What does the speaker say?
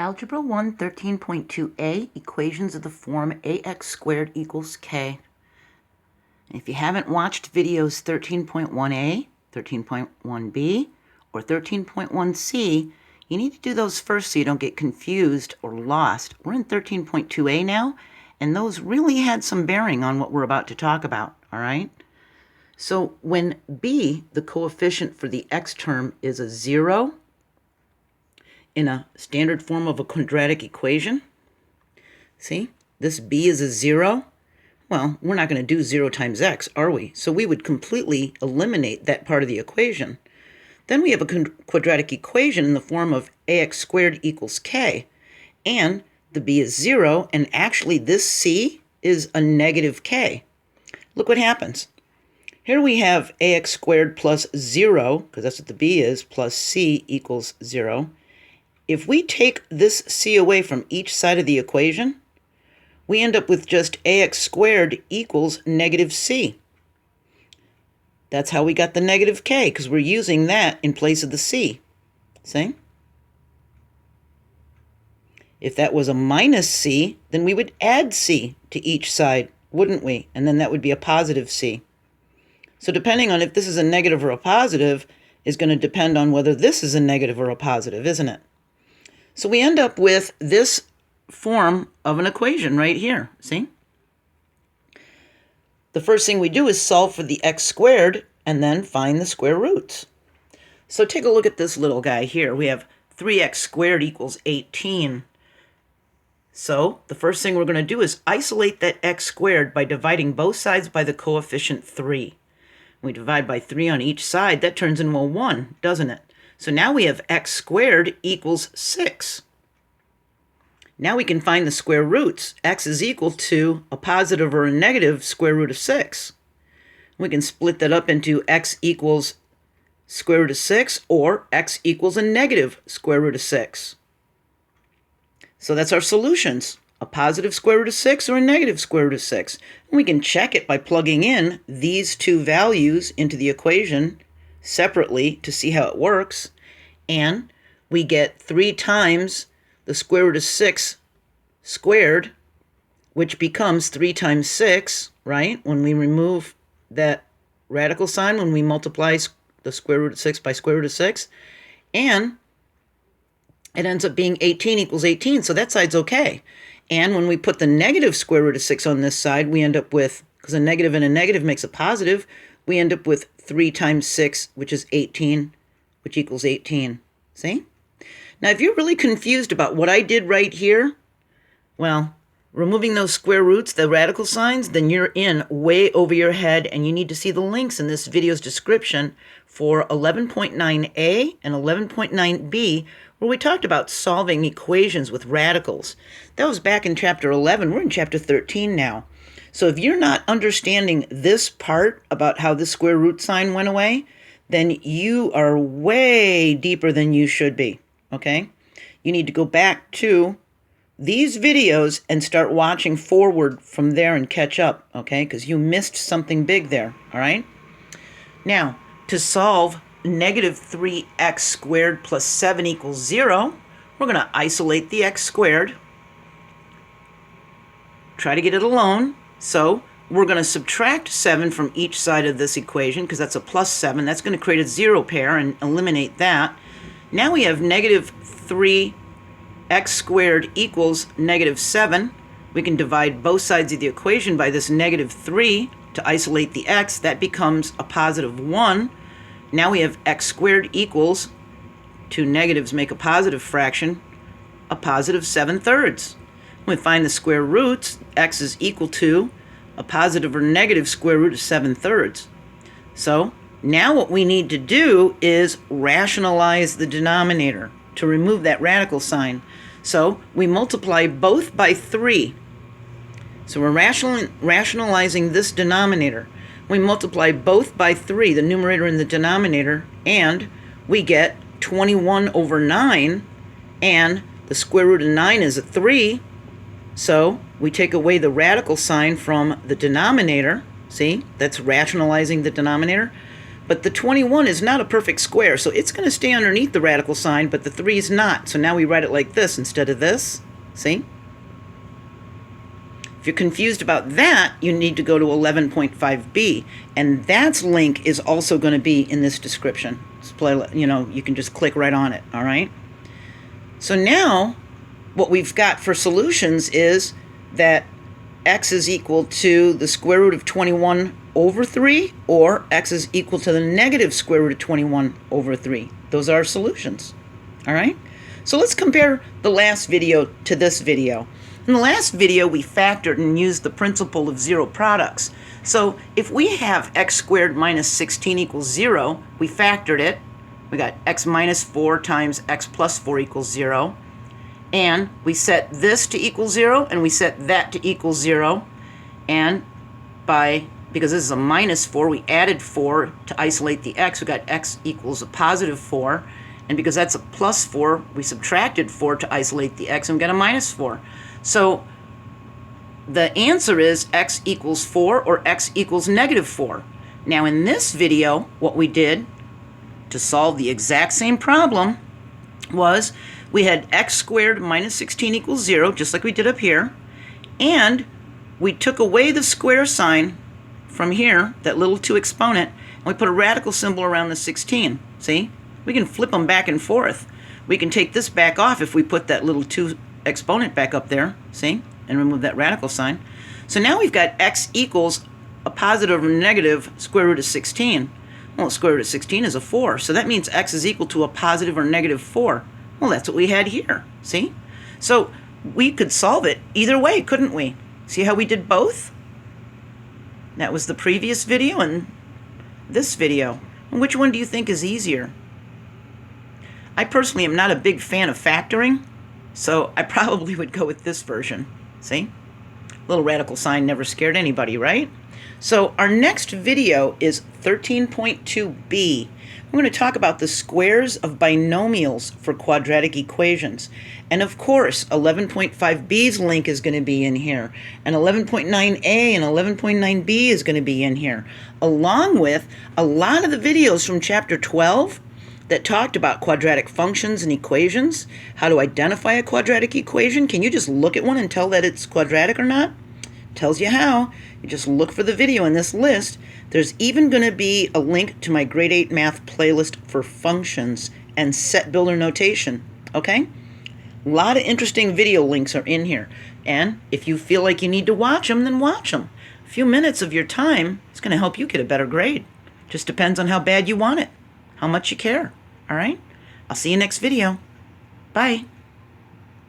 Algebra I 13.2a, equations of the form ax² = k. If you haven't watched videos 13.1a, 13.1b, or 13.1c, you need to do those first so you don't get confused or lost. We're in 13.2a now, and those really had some bearing on what we're about to talk about, all right? So when b, the coefficient for the x term, is a 0, in a standard form of a quadratic equation, see, this b is a 0. Well, we're not going to do 0 times x, are we? So we would completely eliminate that part of the equation. Then we have a quadratic equation in the form of ax² = k, and the b is 0, and actually this c is a negative k. Look what happens. Here we have ax² plus 0, because that's what the b is, plus c equals 0. If we take this c away from each side of the equation, we end up with just ax² equals negative c. That's how we got the negative k, because we're using that in place of the c. See? If that was a minus c, then we would add c to each side, wouldn't we? And then that would be a positive c. So depending on if this is a negative or a positive is going to depend on whether this is a negative or a positive, isn't it? So we end up with this form of an equation right here, see? The first thing we do is solve for the x² and then find the square roots. So take a look at this little guy here. We have 3x² = 18. So the first thing we're going to do is isolate that x² by dividing both sides by the coefficient 3. We divide by 3 on each side. That turns into a 1, doesn't it? So now we have x² = 6. Now we can find the square roots. X is equal to a positive or a negative square root of 6. We can split that up into x equals square root of 6 or x equals a negative square root of 6. So that's our solutions, a positive square root of 6 or a negative square root of 6. And we can check it by plugging in these two values into the equation separately to see how it works. And we get 3 times the square root of 6 squared, which becomes 3 times 6, right? When we remove that radical sign, when we multiply the square root of 6 by square root of 6, and it ends up being 18 = 18, so that side's okay. And when we put the negative square root of 6 on this side, we end up with, because a negative and a negative makes a positive, we end up with 3 times 6, which is 18, which equals 18. See? Now, if you're really confused about what I did right here, well, removing those square roots, the radical signs, then you're in way over your head, and you need to see the links in this video's description for 11.9a and 11.9b, where we talked about solving equations with radicals. That was back in chapter 11. We're in chapter 13 now. So if you're not understanding this part about how the square root sign went away, then you are way deeper than you should be, okay? You need to go back to these videos and start watching forward from there and catch up, okay? Because you missed something big there, all right? Now, to solve negative 3x² plus 7 = 0, we're going to isolate the x², try to get it alone. So we're going to subtract 7 from each side of this equation because that's a plus 7. That's going to create a 0 pair and eliminate that. Now we have negative 3x² equals negative 7. We can divide both sides of the equation by this negative 3 to isolate the x. That becomes a positive 1. Now we have x² equals, two negatives make a positive fraction, a positive 7/3. When we find the square roots, x is equal to a positive or negative square root of 7/3. So now what we need to do is rationalize the denominator to remove that radical sign. So we multiply both by 3. So we're rationalizing this denominator. We multiply both by 3, the numerator and the denominator, and we get 21/9, and the square root of 9 is a 3. So we take away the radical sign from the denominator. See, that's rationalizing the denominator. But the 21 is not a perfect square, so it's going to stay underneath the radical sign, but the 3 is not. So now we write it like this instead of this. See? If you're confused about that, you need to go to 11.5b, and that's link is also going to be in this description. You know, you can just click right on it, all right? So now, what we've got for solutions is that x is equal to the square root of 21 over 3, or x is equal to the negative square root of 21 over 3. Those are our solutions, all right? So let's compare the last video to this video. In the last video, we factored and used the principle of zero products. So if we have x squared minus 16 equals 0, we factored it. We got x minus 4 times x plus 4 equals 0. And we set this to equal 0, and we set that to equal 0. And because this is a minus 4, we added 4 to isolate the x. We got x equals a positive 4. And because that's a plus 4, we subtracted 4 to isolate the x, and we got a minus 4. So the answer is x equals 4 or x equals negative 4. Now in this video, what we did to solve the exact same problem was we had x squared minus 16 equals 0, just like we did up here, and we took away the square sign from here, that little 2 exponent, and we put a radical symbol around the 16. See? We can flip them back and forth. We can take this back off if we put that little 2 exponent back up there, see, and remove that radical sign. So now we've got x equals a positive or negative square root of 16. Well, square root of 16 is a 4, so that means x is equal to a positive or negative 4. Well, that's what we had here, see? So we could solve it either way, couldn't we? See how we did both? That was the previous video and this video. And which one do you think is easier? I personally am not a big fan of factoring, so I probably would go with this version. See? Little radical sign never scared anybody, right? So our next video is 13.2b. We're going to talk about the squares of binomials for quadratic equations. And of course, 11.5b's link is going to be in here. And 11.9a and 11.9b is going to be in here. Along with a lot of the videos from chapter 12 that talked about quadratic functions and equations, how to identify a quadratic equation. Can you just look at one and tell that it's quadratic or not? Tells you how. You just look for the video in this list. There's even going to be a link to my grade 8 math playlist for functions and set builder notation, okay? A lot of interesting video links are in here. And if you feel like you need to watch them, then watch them. A few minutes of your time is going to help you get a better grade. Just depends on how bad you want it, how much you care. All right? I'll see you next video. Bye.